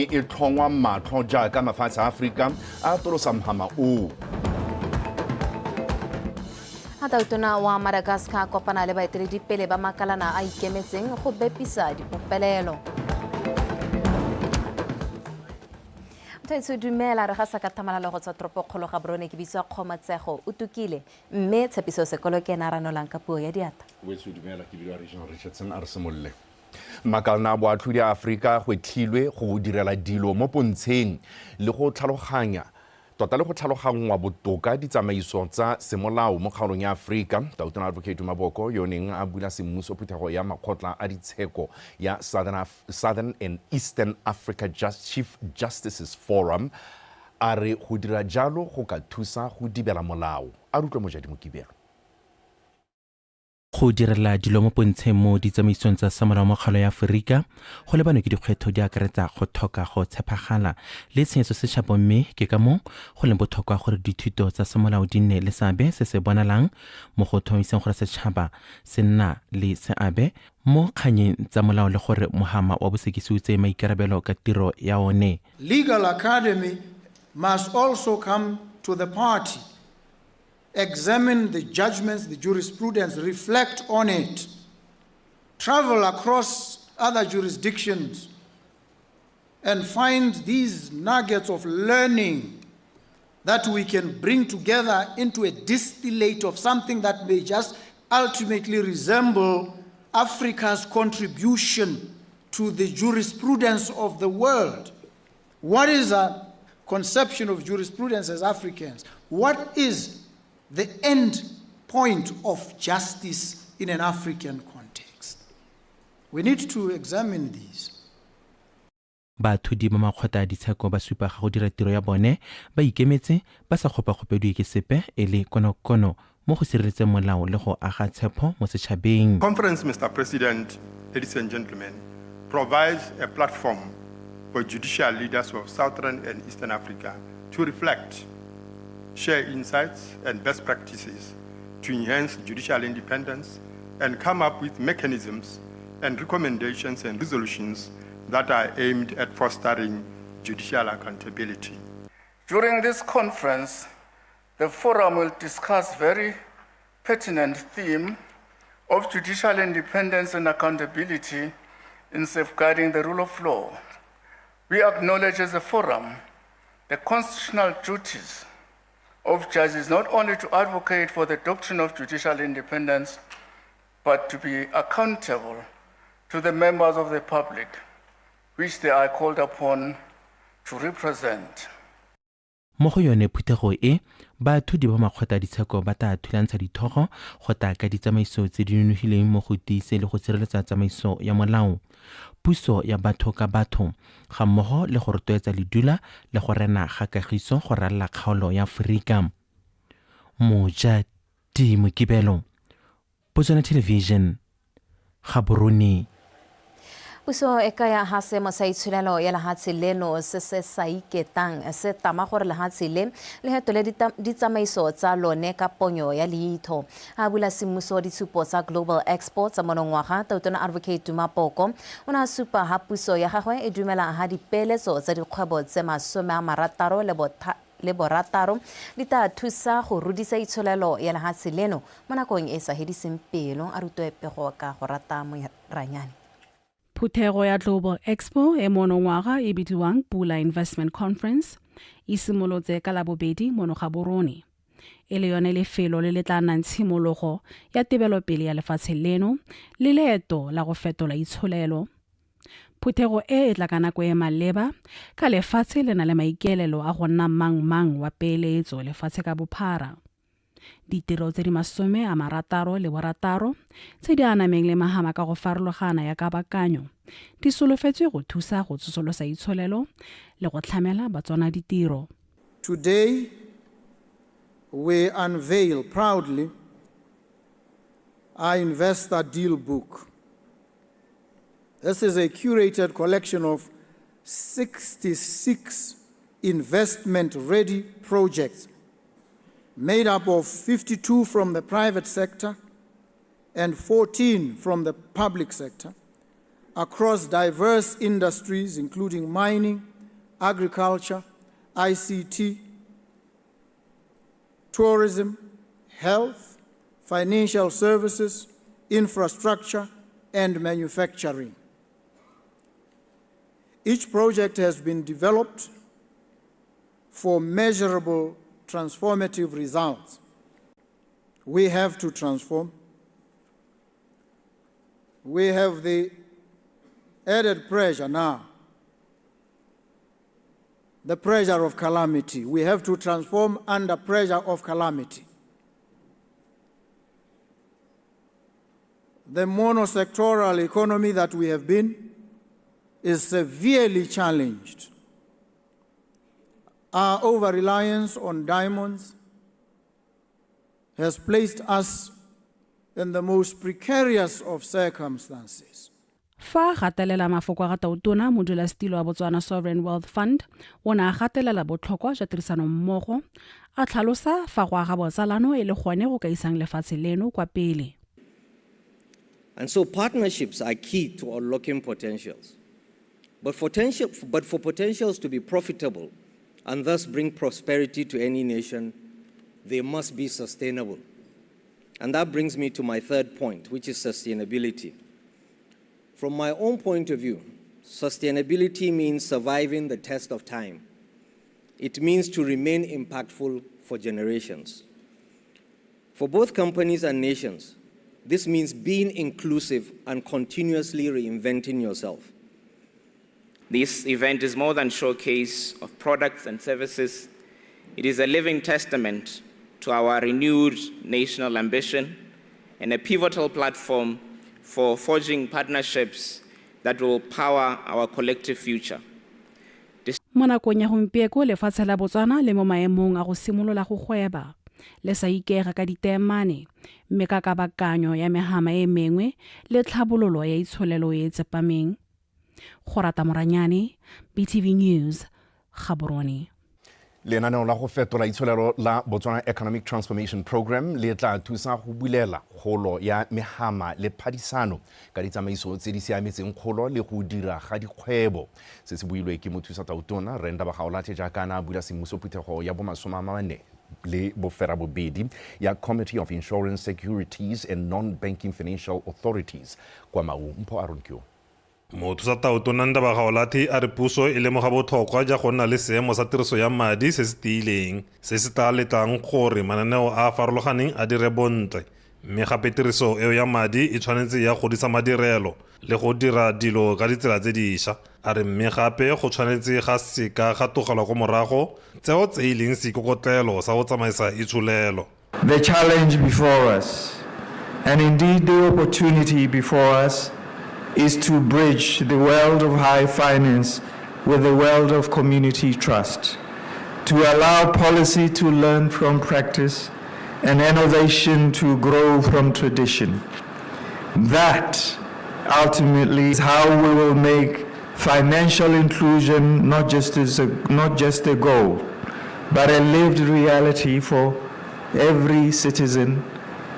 e tlhongwa matlho jaaka mafatshe a Afrika a tolosa mohama o. Hatautona wa Madagascar kopana le baeteledipele ba makalana a ikemetseng go bepisa dipopelelo. Thaitso dumela re ga sa ka thamalalo go tswa toropokgolo ga Borone ke bitsa Kgomatsego o tukile mme Tshepiso sekolo ke na ranolang ka puo ya diata. Wetso dumela ke bile Regional Richardson a re semolle. Makalana bo atlhodi a Afrika go thilwe go direla dilo mo pontsheng le go tlhaloganya tota le go tlhalogangwa botoka ditsamaiso tsa semolao mo kgaolong ya Afrika. Tautona Advocate Maboko yo neng a bula semmuso phuthego ya makgotla a ditsheko ya Southern and Eastern Africa Chief Justices Forum a re go dira jalo go ka thusa go dibela molao a rutlwe Mojadi Mokibelo. Go direla dilo mo pontsheng mo ditsamaisong tsa semolao mo kgaolong ya Afrika go lebane ke dikgwetho di akaretsa go thoka go tshepagala le tshenyetso setšhaba mme ke ka mo go leng botlhokwa gore dithuto tsa semolao di nne le seabe se se bonalang mo go tlhomamiseng gore setšhaba se nna le seabe mo kganyeng tsa molao le gore mohama wa bosekisi o tseye maikarabelo ka tiro ya one. Legal Academy must also come to the party. Examine the judgments, the jurisprudence, reflect on it, travel across other jurisdictions, and find these nuggets of learning that we can bring together into a distillate of something that may just ultimately resemble Africa's contribution to the jurisprudence of the world. What is our conception of jurisprudence as Africans? What is the end point of justice in an African context? We need to examine these. Bathudi ba makgotla a ditsheko ba supa ga go dira tiro ya bone ba ikemetse ba sa gopagopedwe ke sepe e le konokono mo go sireletseng molao le go aga tshepo mo setšhabeng. Conference, Mr. President, ladies and gentlemen, provides a platform for judicial leaders of Southern and Eastern Africa to reflect, share insights and best practices to enhance judicial independence and come up with mechanisms and recommendations and resolutions that are aimed at fostering judicial accountability. During this conference, the forum will discuss very pertinent theme of judicial independence and accountability in safeguarding the rule of law. We acknowledge as a forum the constitutional duties of judges not only to advocate for the doctrine of judicial independence, but to be accountable to the members of the public, which they are called upon to represent. Mo go yone phuthego e bathudi ba makgotla ditsheko ba tla thulantsha dithogo go ta ka ditsamaiso tse di nonofileng mo go tiise le go sireletsa tsamaiso ya molao, puso ya batho ka batho ga mmogo le go rotloetsa ledula le go rena ga kagiso go ralala kgaolo ya Afrika. Mojadi Mokibelo, Botswana Television, Gaborone. Puso e kaya ha seemo sa itshulelo ya lehatshe leno se sa iketang se tama gore lehatshe le hetole ditsamaiso tsa lone ka ponyo ya leitho. A bula semmuso ditshupo tsa Global Expo tsa monongwaga Tautona Advocate Maboko o na supa ha puso ya gagwe e dumela ha dipeeletso tsa dikgwebo tse 60 le borataro di tla thusa go rudisa itshulelo ya lehatshe leno mo nakong e sa hediseng pelo a rutwe pego ka go rata moranyane. Phuthego ya Global Expo e monongwaga e bidiwang Pula Investment Conference e simolotse ka Labobedi mo Gaborone. E le yone lefelo le le tla nnang tshimologo ya tebelopele ya lefatshe leno le leeto la go fetola itshulelo. Phuthego e tla ka nako e maleba ka lefatshe le na le maikelelo a go nna mang wa peeletso lefatshe ka bophara. Ditiro tse di 66 tse di anameng le mahama ka go farologana ya kabakanyo di solofetswe go thusa go tsosolosa itsholelo le go tlhamela batswana ditiro. Today, we unveil proudly our investor deal book. This is a curated collection of 66 investment-ready projects made up of 52 from the private sector and 14 from the public sector across diverse industries, including mining, agriculture, ICT, tourism, health, financial services, infrastructure, and manufacturing. Each project has been developed for measurable transformative results. We have to transform. We have the added pressure now, the pressure of calamity. We have to transform under pressure of calamity. The monosectoral economy that we have been is severely challenged. Our over-reliance on diamonds has placed us in the most precarious of circumstances. Fa gatelela mafoko a ga tautona modulasetilo wa Botswana Sovereign Wealth Fund o ne a gatelela botlhokwa jwa tirisano mmogo a tlhalosa fa go aga botsalano e le gone go ka isang lefatshe leno kwa pele. And so partnerships are key to unlocking potentials. But for potentials to be profitable and thus bring prosperity to any nation, they must be sustainable. And that brings me to my third point, which is sustainability. From my own point of view, sustainability means surviving the test of time. It means to remain impactful for generations. For both companies and nations, this means being inclusive and continuously reinventing yourself. This event is more than a showcase of products and services. It is a living testament to our renewed national ambition and a pivotal platform for forging partnerships that will power our collective future. Mo nakong ya gompieko lefatshe la Botswana le mo maemong a go simolola go gweba le sa ikega ka ditemane mme ka kabakanyo ya mehama e mengwe le tlhabololo ya itsholelo e tsepameng. Go rata Moranyane, BTV News, Gaborone. Lenaneo la go fetola itsholelo la Botswana Economic Transformation Program le tla thusa go bulela kgolo ya mehama le phadisano ka ditsamaiso tse di siametseng kgolo le go dira ga dikgwebo. Se se builwe ke mothusa tautona Renda Bagaolathe jaaka na bula semmusoputhego ya bomasomamane le bofera bobedi ya Committee of Insurance Securities and Non-Banking Financial Authorities kwa Maumpo Aronkyo. Mothusa tautona Renda Bagaolathe a re puso e lemoga botlhokwa ja go nna le seemo sa tiriso ya madi se se tiileng se se tla letlang gore mananeo a farologaneng a dire bontle mme gape tiriso eo ya madi e tshwanetse ya godisa madirelo le go dira dilo ka ditsela tse dišwa a re mme gape go tshwanetse ga seka ga togelwa ko morago tseo tse e leng seikokotlelo sa go tsamaisa itsholelo. The challenge before us, and indeed the opportunity before us, is to bridge the world of high finance with the world of community trust, to allow policy to learn from practice and innovation to grow from tradition. That ultimately is how we will make financial inclusion not just a goal, but a lived reality for every citizen,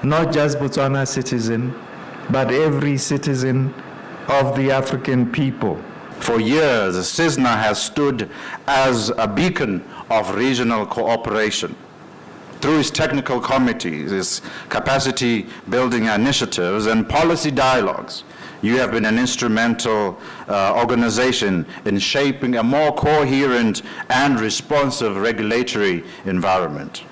not just Botswana citizen, but every citizen of the African people. For years, CISNA has stood as a beacon of regional cooperation. Through its technical committees, its capacity building initiatives and policy dialogues, you have been an instrumental organization in shaping a more coherent and responsive regulatory environment.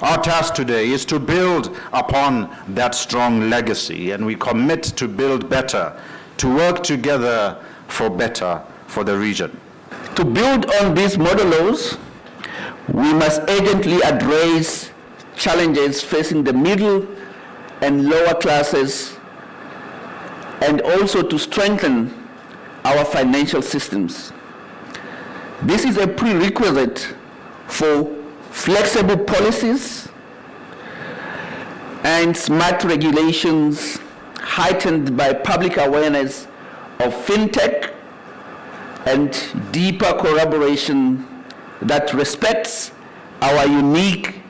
Our task today is to build upon that strong legacy, and we commit to build better, to work together for better for the region. To build on these modules, we must urgently address challenges facing the middle and lower classes, and also to strengthen our financial systems. This is a prerequisite for flexible policies and smart regulations heightened by public awareness of fintech and deeper collaboration that respects our unique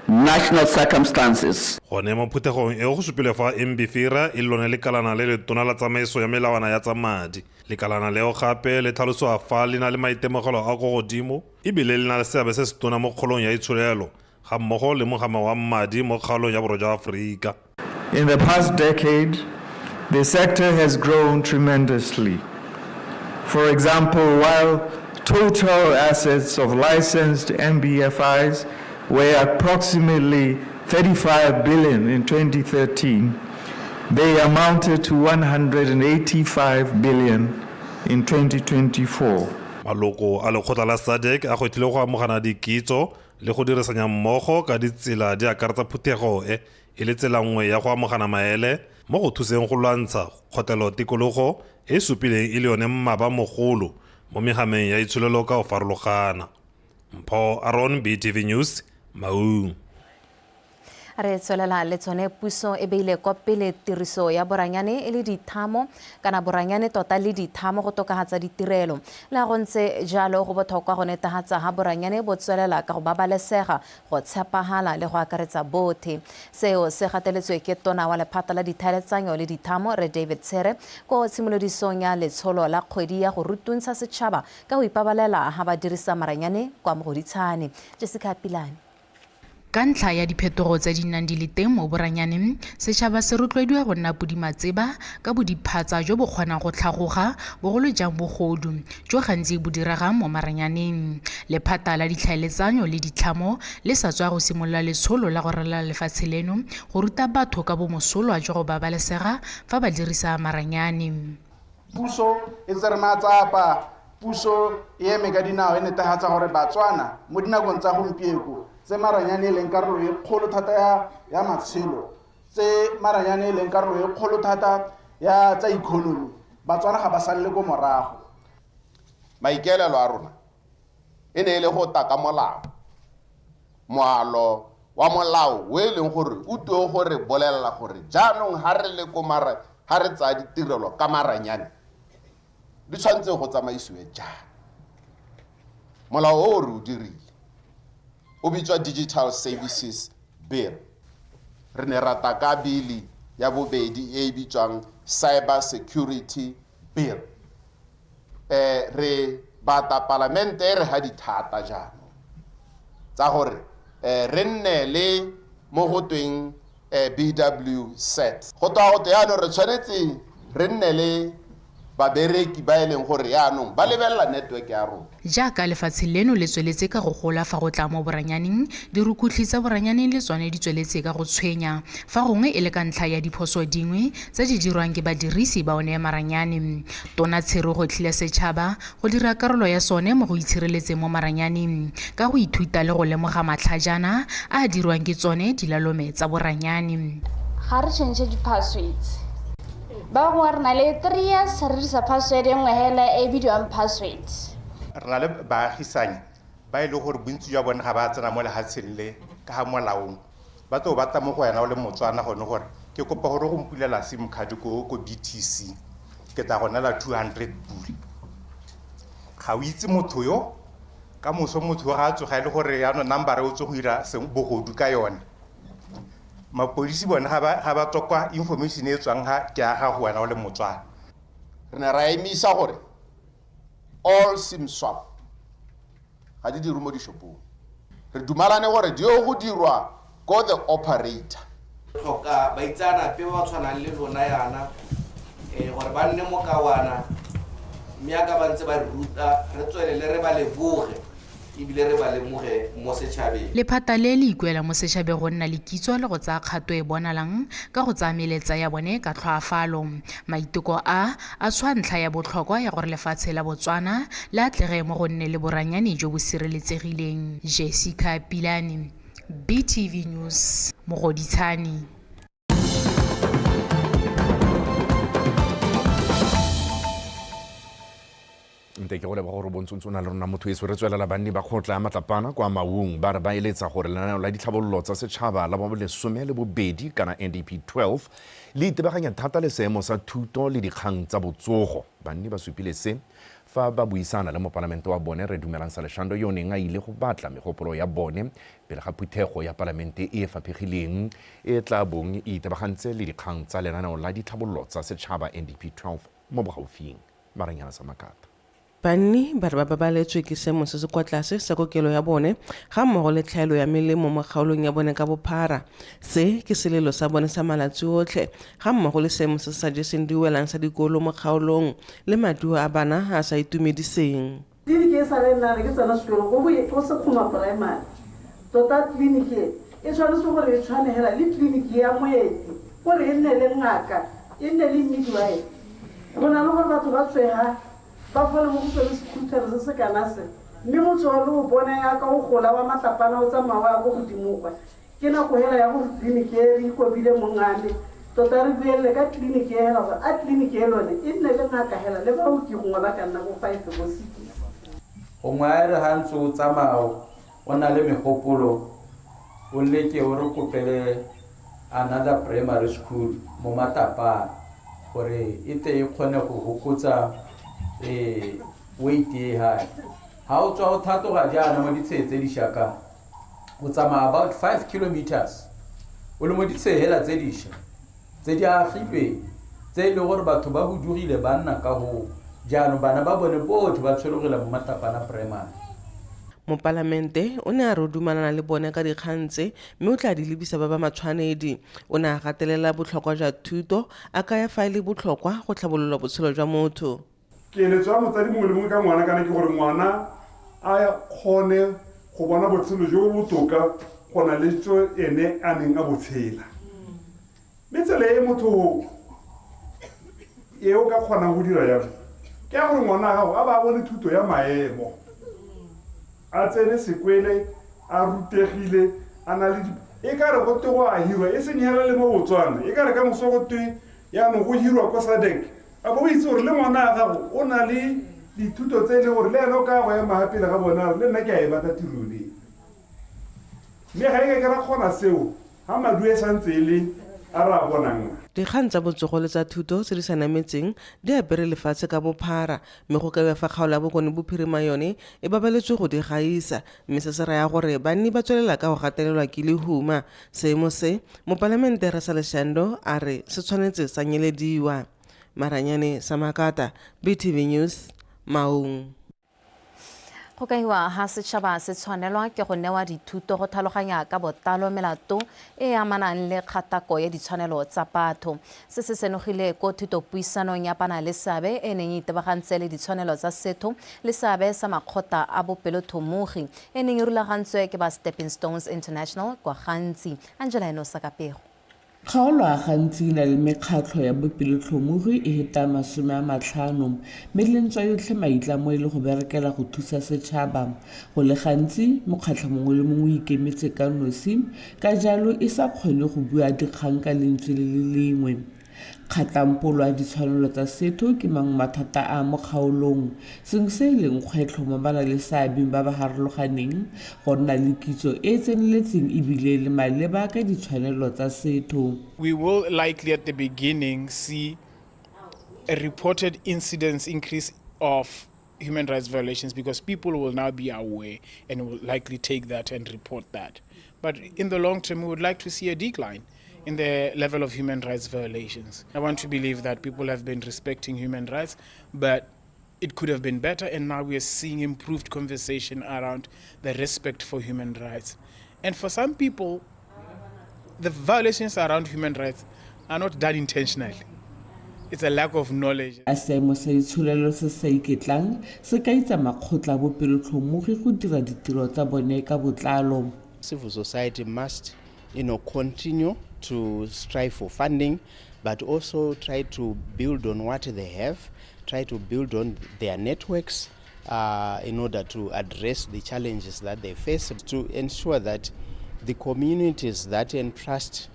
national circumstances. Gone mo phuthegong e go supile fa Mbifira e lone lekalana le le tona la tsamaiso ya melawana ya tsa madi. Lekalana leo gape le tlhaloswa fa le na le maitemogelo a go godimo ebile le na le seabe se se tona mo kgolong ya itsholelo ga mmogo le mogama wa madi mo kgaolong ya borwa jwa Aforika. In the past decade, the sector has grown tremendously. For example, while total assets of licensed MBFIs were approximately 35 billion in 2013, they amounted to 185 billion in 2024. Maloko a lekgotla la SADC a gotlile go amogana dikitso le go dirisanya mmogo ka ditsela di akaretsa phuthego e le tsela nngwe ya go amogana maele mo go thuseng go lwantsha kgotelo tikologo e supileng e le yone mmaba mogolo mo megameng ya itsholelo ka go farologana. Mpho Aaron, BTV News, Maung. Re tswelela le tsone puso e beile kwa pele tiriso ya boranyane e le dithamo kana boranyane tota le dithamo go tokagatsa ditirelo le go ntse jalo go botlhokwa go netefatsa ha boranyane bo tswelela ka go babalesega go tshepagala le go akaretsa bothe. Seo se gateletswe ke tona wa lephata la dithaeletsanyo le dithamo Re David Tsere ko tshimolodisong ya letsholo la kgwedi ya go rutuntsha setšhaba ka go ipabalela ha ba dirisa maranyane kwa Mogoditshane. Jessica Pilane. Ka ntlha ya diphetogo tse di nang di le teng mo boranyaneng, setšhaba se rotloediwa go nna podimatseba ka bodiphatsa jo bo kgonang go tlhagoga bogolo jang bogodu jo gantsi bo diragang mo maranyaneng. Lephata la ditlhaeletsanyo le ditlhamo le sa tswa go simolola letsholo la go ralala lefatshe leno go ruta batho ka bomosolwa jwa go babalesega fa ba dirisa maranyane. Puso e tsere matsapa, puso e eme ka dinao e netefatsa gore Botswana mo dinakong tsa gompieno tse maranyane leng karolo e kgolo thata ya matshelo, tse maranyane leng karolo e kgolo thata ya tsa economy, Botswana ga ba salle go morago. Maikaelelo a rona e ne le go taka molao, moalo wa molao we leng gore o tuo gore bolelela gore jaanong ha re le ko ha re tsa ditirelo ka maranyane di tshwantse go tsamaisiwe jang. Molao o re o dirile o bitswa Digital Services Bill. Re ne rata ka bili ya bobedi e bitswang Cyber Security Bill. Re bata parlamente re ha dithata jaanong tsa gore re nne le mo go tweng BW set. Go twa go teano re tshwanetse re nne le babereki ba eleng gore yaanong ba lebella network ya rona. Jaaka lefatshe leno le tsweletse ka go gola fa go tla mo boranyaneng, dirukutlhi tsa boranyaneng le tsone di tsweletse ka go tshwenya fa gongwe e le ka ntlha ya diphoso dingwe tse di dirwang ke badirisi ba one maranyane. Tona Tshere go tlhile setšhaba go dira karolo ya sone mo go itshireletseng mo maranyaneng ka go ithuta le go lemoga matlhajana a dirwang ke tsone dilalome tsa boranyane. Ga re change di-passwords ba go re na le 3 years re dirisa password engwe hela e bidiwang password. Re na le baagisane ba ile gore bontsi jwa bone ga ba tsena mo lehatsheng le ka ga molaong ba tlo batla mo go wena o le Motswana gone gore ke kopa gore go mpulela sim card ko BTC ke tla go nela 200 pula. Ga o itse motho yo ka moso motho ga a tsoga ile gore ya no number o tso go ira seng bogodu ka yone. Mapolisi bona ga ba tsokwa information e tswang ha ke aga go wena o le Motswana. Re ne ra emisa gore all sim swap ga di dirwe mo dishopong. Re dumalane gore di go dirwa go the operator. Tlhoka baitsanape ba tshwanang le lona yana gore ba nne mo kawana mme aka ba ntse ba ruta re tswelele re ba leboge ebile re ba lemoge mo setšhabeng. Lephata le le ikuela mo setšhabeng go nna le kitso le go tsaya kgato e bonalang ka go tsaya meletsa ya bone ka tlhoafalo. Maiteko a tshwa ntlha ya botlhokwa ya gore lefatshe la Botswana le atlege mo go nne le boranyane jo bo sireletsegileng. Jessica Pilane, BTV News, Mogoditshane. Ntse ke go leba gore bontsontso na le rona motho eso re tswelela banni ba kgotla ya matlapana kwa Maung ba re ba eletsa gore lenaneo la ditlhabololo tsa setšhaba la bolesome le bobedi kana NDP 12 le itebaganya thata le seemo sa thuto le dikgang tsa botsogo. Banni ba supile se fa ba buisana le mopalamento wa bone re dumelang Saleshando yo neng a ile go batla megopolo ya bone pele ga phuthego ya palamente e faphegileng e tla bong e itebagantse le dikgang tsa lenaneo la ditlhabololo tsa setšhaba NDP 12 mo bogaufing. Maranyana sa Makata. Banni ba re ba babaletswe ke seemo se se kwa tlase sa kokelo ya bone ga mmogo le tlhaelo ya melemo mo kgaolong ya bone ka bophara. Se ke selelo sa bone sa malatsi otlhe ga mmogo le seemo se sa jeseng diwelang sa dikolo mo kgaolong le maduo a bana a sa itumediseng. Tleliniki e sa le nna ke tsena sekolo go se khuma primary tota tleliniki e tshwanetse gore e tshwane hela le tleliniki ya moeti gore e nne le ngaka e nne le midwife go na le gore batho ba tswega ba fole mo go tswele sekhutlhere se se kana se mme motho wa le o bone ya ka go gola wa matlapana o tsamaya ya go godimogwa ke nako hela ya gore tleliniki e re ikobile mongane tota re buelele ka tleliniki e hela gore a tleliniki e lone e nne le ngaka hela le baoki gongwe ba ka nna go 5 go 6 gongwe a re ga ntse o tsamao o na le megopolo o leke o re kopele another primary school mo Matapana gore e te e kgone go hokotsa weight e high ha o tswa o thatoga jaana mo ditshetse di shaka o tsamaya about 5 kilometers o le mo ditshehela tse disha tse di agilwe tse le gore batho ba budugile ba nna ka go jaanong bana ba bone botlhe ba tshwerogela mo Matapana primary. Mopalamente o ne a re dumalana le bone ka dikgantse mme o tla di lebisa ba ba matshwanedi. O ne a gatelela botlhokwa jwa thuto a ka ya faele botlhokwa go tlhabolola botshelo jwa motho. Keletso ya motsadi mongwe le mongwe ka ngwana kana ke gore ngwana a kgone go bona botshelo jo bo botoka go na le tso ene a neng a botshela. Mme tsela e motho e o ka kgona go dira jalo ke ya gore ngwana gago a ba bone thuto ya maemo a tsene sekwele a rutegile a na le e ka re go go a hirwa e senyela le mo Botswana e ka re ka moso go twe ya no go hirwa kwa Sadek a bo itse gore le ngwana gago o na le dithuto tse le gore le eno ka go ya mahapele ga bona le nna ke a e batla tirole mme ga e ka ra kgona seo ha madue santse le a ra bonang. Dikgang tsa botsogo le tsa thuto tse di sa nametseng di apere lefatshe ka bophara mme go ka fa kgaolo ya bokone bophirima yone e babaletswe go di gaisa mme se se raya gore banni ba tswelela ka go gatelelwa ke lehuma. Seemo se mopalamente re Saleshando a re se tshwanetse sa nyelediwa. Maranyane sa Makata, BTV News, Maung. Go kaiwa ha setšhaba se tshwanelwa ke go newa dithuto go tlhaloganya ka botlalo melato e amanang le kgatako ya ditshwanelo tsa batho. Se se senogile ko thutopuisanong ya bana le seabe e neng itebagantse le ditshwanelo tsa setho le seabe sa makgotla a bopelothomogi e neng e rulagantswe ke ba Stepping Stones International kwa gantsi. Angela Enosakapego. Kgaolo a gantsi na le mekgatlho ya bopelotlhomogi e heta 50 mme lentswa yotlhe maitlamo e le go berekela go thusa setšhaba. Go le gantsi mokgatlho mongwe le mongwe ikemetse ka nosi ka jalo e sa kgone go bua dikgang ka lentswe le le lengwe. Kgatampolo ya ditshwanelo tsa setho ke mang mathata a mo kgaolong seng se leng kgwetlho mo bana le seabe ba ba harologaneng go nna le kitso e tseneletseng ebile le maleba ka ditshwanelo tsa setho. We will likely at the beginning see a reported incidence increase of human rights violations because people will now be aware and will likely take that and report that. But in the long term, we would like to see a decline in the level of human rights violations. I want to believe that people have been respecting human rights, but it could have been better, and now we are seeing improved conversation around the respect for human rights. And for some people, the violations around human rights are not done intentionally. It's a lack of knowledge. A seemo sa itsholelo se sa iketlang se ka itsa makgotla a bopelotlhomogi go dira ditiro tsa bone ka botlalo. Civil society must, continue to strive for funding, but also try to build on what they have, try to build on their networks in order to address the challenges that they face, to ensure that the communities that entrust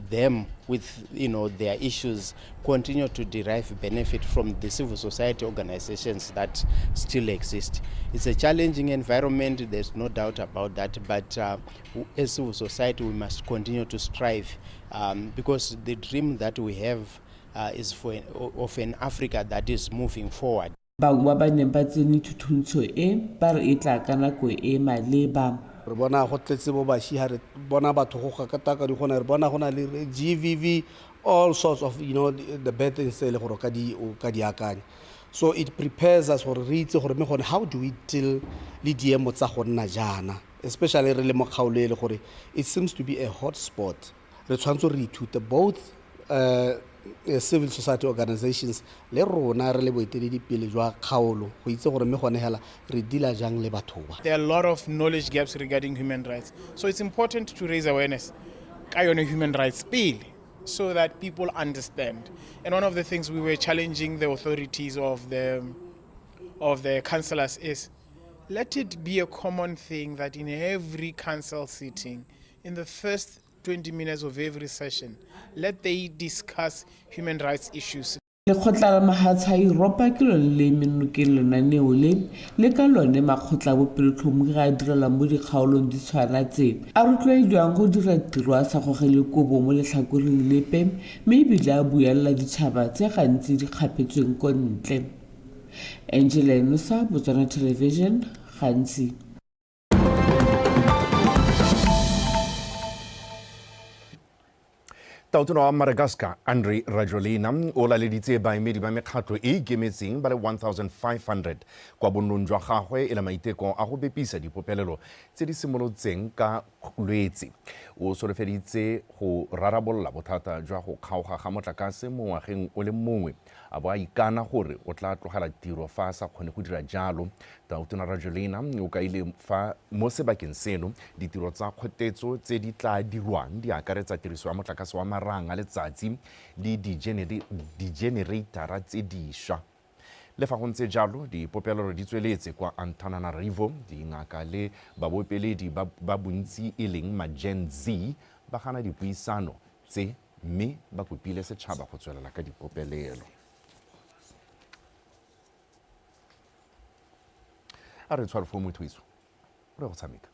them with their issues continue to derive benefit from the civil society organizations that still exist. It's a challenging environment, there's no doubt about that, but as civil society we must continue to strive because the dream that we have is of an Africa that is moving forward. bangwe ba ba neng ba tsene thuthuntsho e ba re e tla ka nako e maleba. Re bona go tletse bo bashi ha re bona batho go gakata ka di gona re bona gona le GVV, all sorts of the bad things le go ka di akanya. So it prepares us for re itse gore me gone how do we deal le diemo tsa go nna jana, especially re le mo kgaolo le gore it seems to be a hot spot. Re tshwantse re ithute both civil society organizations le rona re le boeteledipele jwa kgaolo go itse gore me gone hela re dila jang le batho ba. There are a lot of knowledge gaps regarding human rights, so it's important to raise awareness ka yone human rights pele, so that people understand. And one of the things we were challenging the authorities of the councillors is, let it be a common thing that in every council sitting, in the first 20 minutes of every session, let they discuss human rights issues. Lekgotla la Mahatsha Europa ke lone le menokeng lenaneo le ka lone makgotla a bopelotlhomogi ga a direla mo dikgaolong di tshwana tse a rotloediwang go dira tiro a sa gogele kobo mo letlhakoreng lepe mme ebile a buelela ditšhaba tse gantsi di kgapetsweng ko ntle. Angela Nusa, Botswana Television, gantsi. Tautona wa Madagascar, Andre Rajolina, o laleditse baemedi ba mekgatlo e ikemetseng ba le 1,500 kwa bonnong jwa gagwe e le maiteko a go bepisa dipopelelo tse di simolotseng ka lwetse. O solofeditse go rarabolola bothata jwa go kgaoga ga motlakase mo ngwageng o le mongwe a bo a ikana gore o tla tlogela tiro fa a sa kgone go dira jalo. Tautona Rajolina o kaile fa mo sebakeng seno ditiro tsa kgotetso tse di tla dirwang di akaretsa tiriso ya motlakase wa marang a letsatsi le di-generatora tse dišwa. Le fa go ntse jalo dipopelelo di tsweletse kwa Antananarivo, dingaka le babopeledi ba bontsi e leng ma-Gen Z ba gana dipuisano tse mme ba kopile setšhaba go tswelela ka dipopelelo. A re tshware fo mothuiso re go tshameka.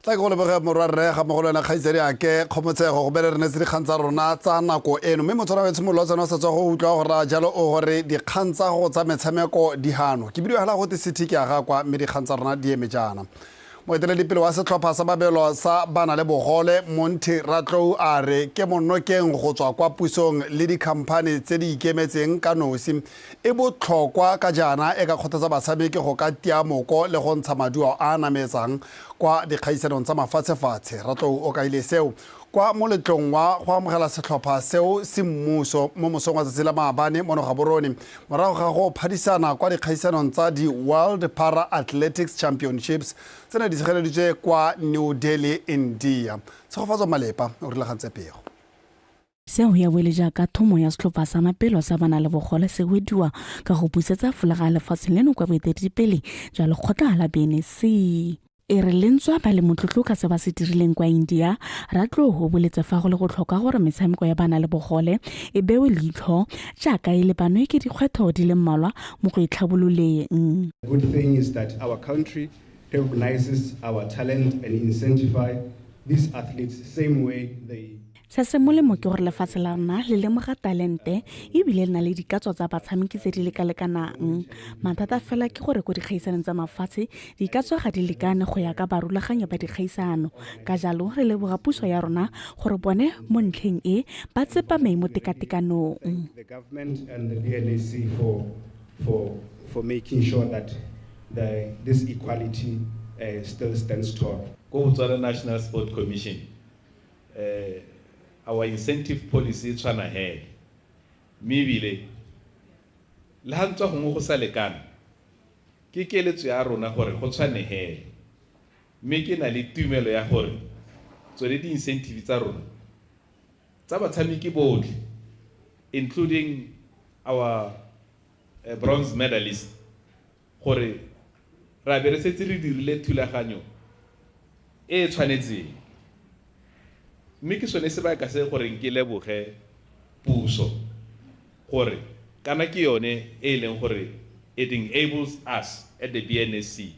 tla go lebega morwarre ga mogolo na khaitsedi a ke khomotshego go bele re ne se dikgang tsa rona tsa nako eno mme motswana wa tshimolo tsena sa tswa go utlwa gore jalo o gore dikgang tsa go tsa metshameko di hano ke bidio hala go te city ke aga kwa mme dikgang tsa rona di eme jana moeteledipele wa setlhopha sa babelo sa bana le bogole Monty Ratlou a re ke monokeng go tswa kwa pusong le dikhamphane tse di ikemetseng ka nosi e botlhokwa ka jana e ka kgothatsa batshameki go ka tia moko le go ntsha maduo a nametsang kwa dikgaisanong tsa mafatshefatshe. Ratlou o kaile seo kwa moletlong wa go amogela setlhopha seo se mmuso mo mosong wa tsatsi la maabane mo Gaborone morago ga go phadisana kwa dikgaisanong tsa di World Para Athletics Championships tsena di segeleditswe kwa New Delhi, India. Tshegofatso Malepa o rile gantse pego seo ya boele jaaka thomo ya setlhopha sa mapelo sa bana le bogole se wediwa ka go busetsa folaga lefatshe leno kwa boeteledipele jwa lekgotla la BNC. E re lentswa ba le motlotlo ka se ba se dirileng kwa India. Ratlou o boletse fa go le go tlhoka gore metshameko ya bana le bogole e bewe leitlho jaaka e le banwe ke dikgwetho di le mmalwa mo go itlhabololeng. The good thing is that our country recognizes our talent and incentivizes these athletes the same way they se se molemo ke gore lefatshe la rona le lemoga talente ebile le na le dikatso tsa batshameki tse di lekalekanang. Mathata fela ke gore go dikgaisanong tsa mafatshe dikatso ga di lekane go ya ka barulaganya ba dikgaisano. Ka jalo re leboga puso ya rona gore bone mo ntlheng e ba tsepame mo tekatekanong. The government and the BNC for making sure that this equality still stands tall. Go to the National Sport Commission. Our incentive policy tshwana he mebile le ha ntwa go mo go sa lekana ke keletso ya rona gore go tshwanegele mme ke na le tumelo ya gore tsone di-incentive tsa rona tsa batshameki botlhe including our bronze medalist gore ra be re setse re dirile thulaganyo e tshwanetseng mme ke sone sebaka se gore ke leboge puso gore kana ke yone e leng gore it enables us at the BNSC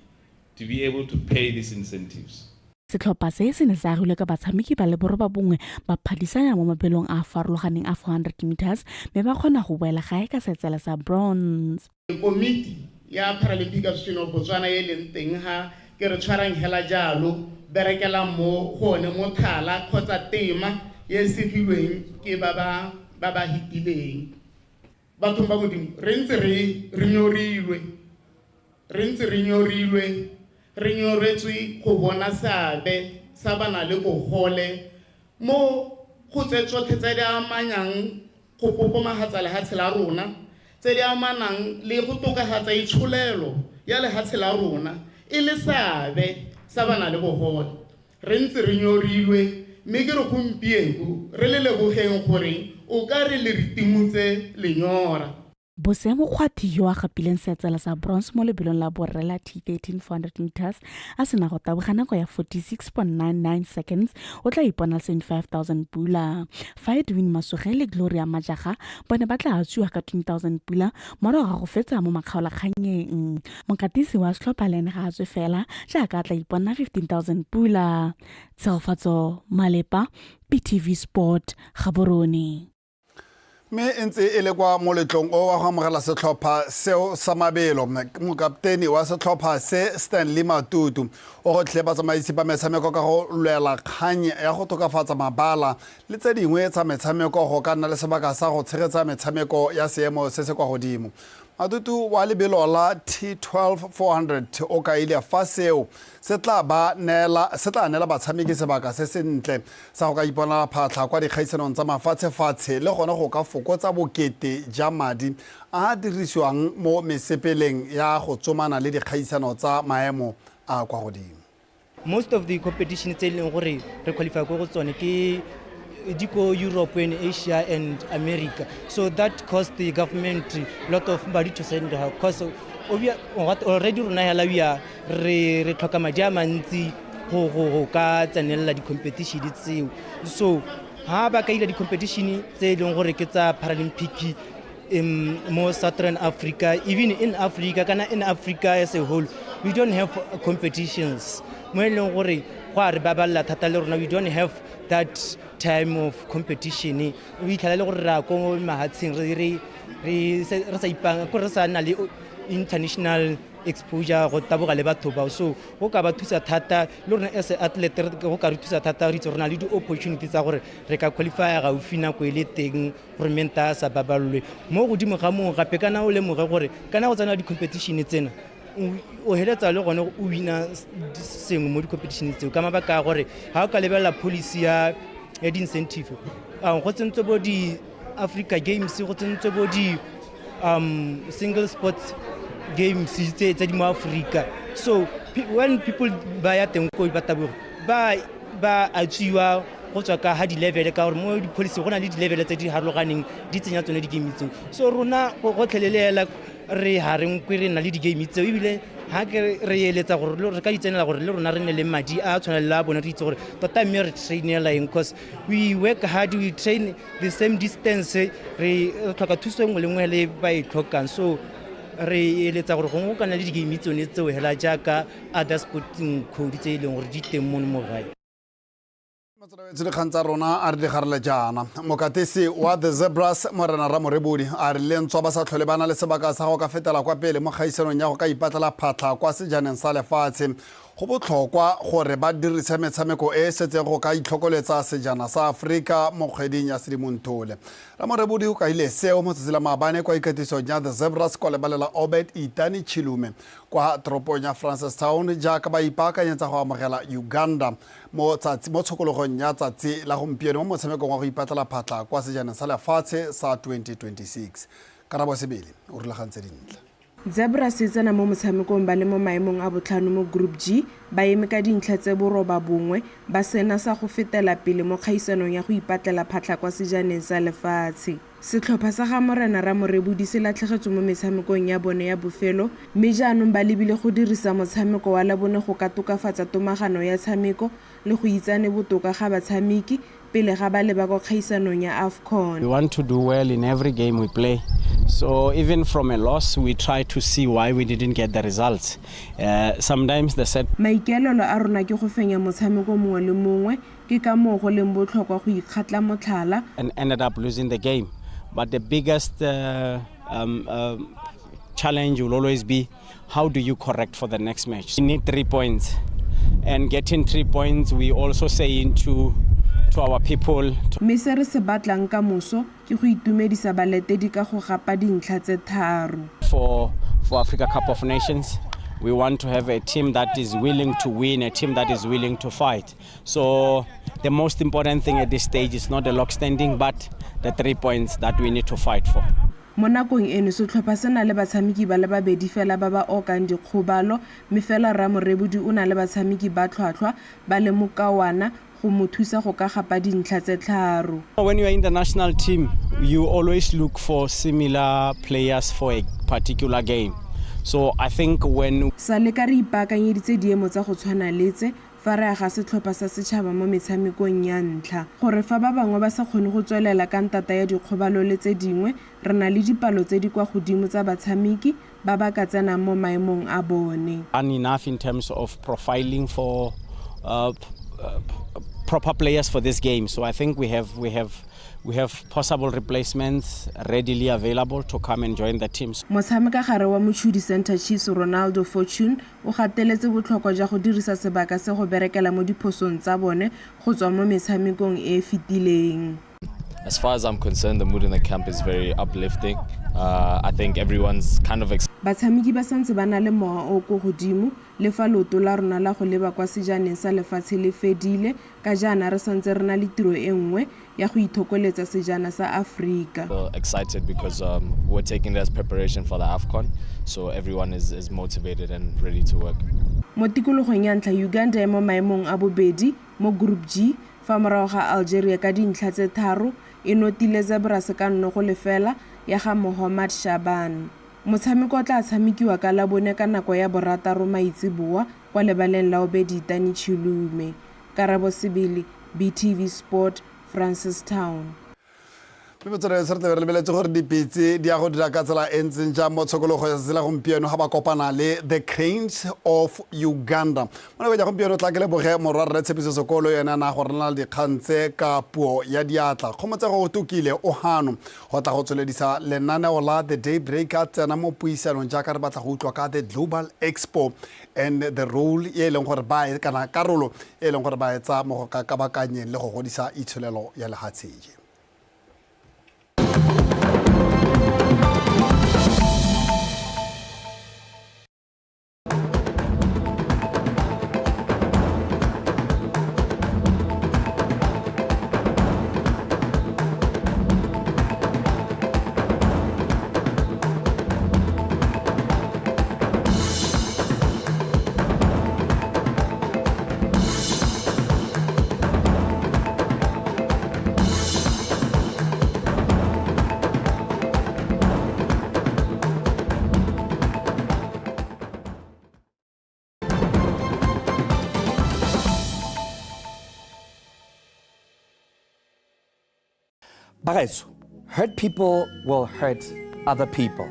to be able to pay these incentives. Setlhopha se ne sa agilwe ka batshameki ba le boroba bongwe ba phadisana mo mapelong a farologaneng a 400 meters mme ba kgona go boela gae ka setsela sa bronze. Komiti ya Paralympic Association of Botswana e leng teng ha ke re tshwarang hela jalo berekela mo gone mo thala kgotsa tema ye segilweng ke ba ba hitileng batho ba modimo re ntse re nyorilwe re nyoretswe go bona sabe sa bana le bogole mo go tse tsotlhe tse di amanyang go popomagatsa lehatshe la rona tse di amanang le go tokagatsa itsholelo ya lehatshe la rona e le sabe sa bana le bogole re ntse re nyorilwe mme ke re gompieno re le lebogeng gore o ka re le ritimutse lenyora. Bose Mokgwati yo a gapileng setsela sa bronze mo lebelong la borre la T13 400 meters a sena go taboga nako ya 46.99 seconds o tla ipona 75,000 pula. Fa Edwin Masoge le Gloria Majaga bone ba tla tswa ka 20,000 pula morago ga go fetsa mo makgaolakganyeng. Mokatisi wa setlhopha lene ga a tswe fela jaaka a tla ipona 15,000 pula. Tseofatso Malepa, Btv Sport, Gaborone. Me ntse e le kwa moletlong o wa go amogela setlhopha seo sa mabelo mokapteni wa setlhopha se Stanley Matutu o go tle batsamaisi ba metshameko ka go lwela kgang ya go tokafatsa mabala le tse dingwe tsa metshameko go ka nna le sebaka sa go tshegetsa metshameko ya seemo se se kwa godimo. Matutu wa lebelo la T12 400 o ka ile fa seo se tla nela batshameki sebaka se sentle sa go ka ipona phatlha kwa dikgaisanong tsa mafatshe-fatshe le gone go ka fokotsa bokete ja madi a dirisiwang mo mesepeleng ya go tsomana le dikgaisano tsa maemo a kwa godimo. Most of the competition tse leng gore re qualify go tsone ke Diko Europe and Asia and America. So that cost the government a lot of money to send her. Because already we are re tlhoka madi a mantsi go ka tsenela di competition tseo. So ha ba ka ila di competition tse leng gore ke tsa Paralympic mo Southern Africa, even in Africa, in Africa as a whole, we don't have competitions. We don't have that time of competition. We international exposure go taboga le batho ba so go ka ba thusa thata le rona as athlete go ka re thusa thata re tsona le di opportunities tsa gore re ka qualify ga o fina go ile teng gore menta sa babalwe mo godimo ga mo gape kana o le mo gore kana go tsana di competition tsena o heletsa le gone o wina sengwe mo di competition tseo ka mabaka gore ha o ka lebella policy ya di incentive go tsentse bo di Africa Games go tsentse bo di single sports games tse di mo Africa. So when people buy at them ba achiwa go tswa ka ha di level ka gore mo di policy gona le di level tse di harologaneng di tsenya tsone di game tseo. So rona go tlhelelela re hareng kwe re na le di game tseo ebile ha ke re eletsa gore re ka ditsenela gore le rona re ne le madi a tshwanela bona re itse gore tota mme re trainela eng because we work hard, we train the same distance, re tlhoka thuso engwe le ngwe le ba e tlhokang. So re eletsa gore go kana le di game tsone tseo hela jaaka other sporting code tse leng gore di teng mo gae. Tsele khantsa rona a re digarela jana mokatisi wa the Zebras Morena Ramorebodi a re lentswa ba sa tlhole bana le sebaka sa go ka fetela kwa pele mo gaisanong ya go ka ipatlela phatla kwa sejaneng sa lefatshe. Go botlhokwa gore ba dirise metshameko e setse go ka itlhokoletsa sejana sa Afrika mo kgweding ya Sedimonthole. Ramorebodi o ka ile seo mo tsela maabane kwa ikatisong ya the Zebras kwa lebalela Obed Itani Chilume kwa toropong ya Francistown jaaka ba ipaakanyetsa go amogela Uganda mo tshokologong ya tsatsi la gompieno mo motshamekong wa go ipatlela phatla kwa sejaneng sa lefatshe sa 2026. Karabo Sebele o rulagantse dintlha. Zebras e tsena mo motshamekong ba le mo maemong a botlhano mo Group G ba eme ka dintlha tse boroba bongwe ba sena sa go fetela pele mo kgaisanong ya go ipatlela phatlha kwa sejaneng sa lefatshe. Setlhopha sa ga Morena Ramorebodi se latlhegetswe mo metshamekong ya bone ya bofelo mme jaanong ba lebile go dirisa motshameko wa labone go ka tokafatsa tomagano ya tshameko le go itsane botoka ga batshameki pele ga ba leba kwa kgaisanong ya AFCON. We want to do well in every game we play. So even from a loss, we try to see why we didn't get the results. Sometimes the set. Maikaelelo a rona ke go fenya motshameko mongwe le mongwe ke ka moo go leng botlhokwa go ikgatla motlhala. And ended up losing the game. But the biggest challenge will always be how do you correct for the next match? We need 3 points. And getting 3 points, we also say to our people. Mme se re se batlang ka moso ke go itumedisa baletedi ka go gapa dintlha tse tharo. For Africa Cup of Nations, we want to have a team that is willing to win, a team that is willing to fight. So the most important thing at this stage is not the lock standing, but the 3 points that we need to fight for. Mo nakong eno setlhopha se na le batshameki ba le babedi fela ba ba okang dikgobalo mme fela Ramorebodi o na le batshameki ba tlhwatlhwa ba le mokawana go mo thusa go ka gapa dintlha tse tharo. When you are in the national team, you always look for similar players for a particular game. So I think when sa le ka re ipaakanyeditse diemo tsa go tshwana letse fa re aga setlhopha sa setšhaba mo metshamekong ya ntlha gore fa ba bangwe ba sa kgone go tswelela ka ntata ya dikgobalo le tse dingwe re na le dipalo tse di kwa godimo tsa batshameki ba ba ka tsenang mo maemong a bone. Enough in terms of profiling for proper players for this game. So I think we have possible replacements readily available to come and join the teams. Motshameka gare wa Mochudi Center Chiefs Ronaldo Fortune o gateletse botlhokwa jwa go dirisa sebaka se go berekela mo diphosong tsa bone go tswa mo metshamekong e fetileng. As far as I'm concerned, the mood in the camp is very uplifting. I think everyone's kind of batshameki ba santse ba na le mowa o go godimo le fa loto la rona la go leba kwa sejaneng sa lefatshe le fedile ka jaana re santse re na le tiro e nngwe ya go ithokoletsa sejana sa Africa. excited because we're taking it as preparation for the AFCON, so everyone is motivated and ready to work. Mo tikologong ya ntlha Uganda mo maemong a bobedi mo Group G fa morago ga Algeria ka dintlha tse tharo e notile Zebras ka nnogo lefela ya ga Mohamed Shaban. Motshameko o tla tshamekiwa ka labone ka nako ya borataro maitsiboa kwa lebaleng la Obedi Chilume. Karabo Sibili, BTV Sport, Francistown. Pepetsore se re tle re lebeletse gore dipitse di a go dira ka tsela e ntseng jang mo tshokologo ya tsela gompieno ga ba kopana le the Cranes of Uganda. Mo nakong ya gompieno tla ke leboge morwarre Tshepiso Sekolo yena na go rena le dikgang tse ka puo ya diatla. Kgomotsego go tukile o hano go tla go tsweledisa lenaneo la the Daybreak a tsena mo puisanong jaaka re batla go utlwa ka the Global Expo and the role e leng gore ba kana karolo e leng gore ba etsa mo go ka kabakanyeng le go godisa itsholelo ya lehatshe. Bagaetso, hurt people will hurt other people.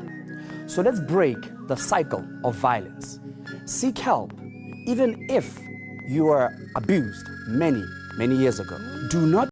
So let's break the cycle of violence. Seek help, even if you were abused many years ago. Do not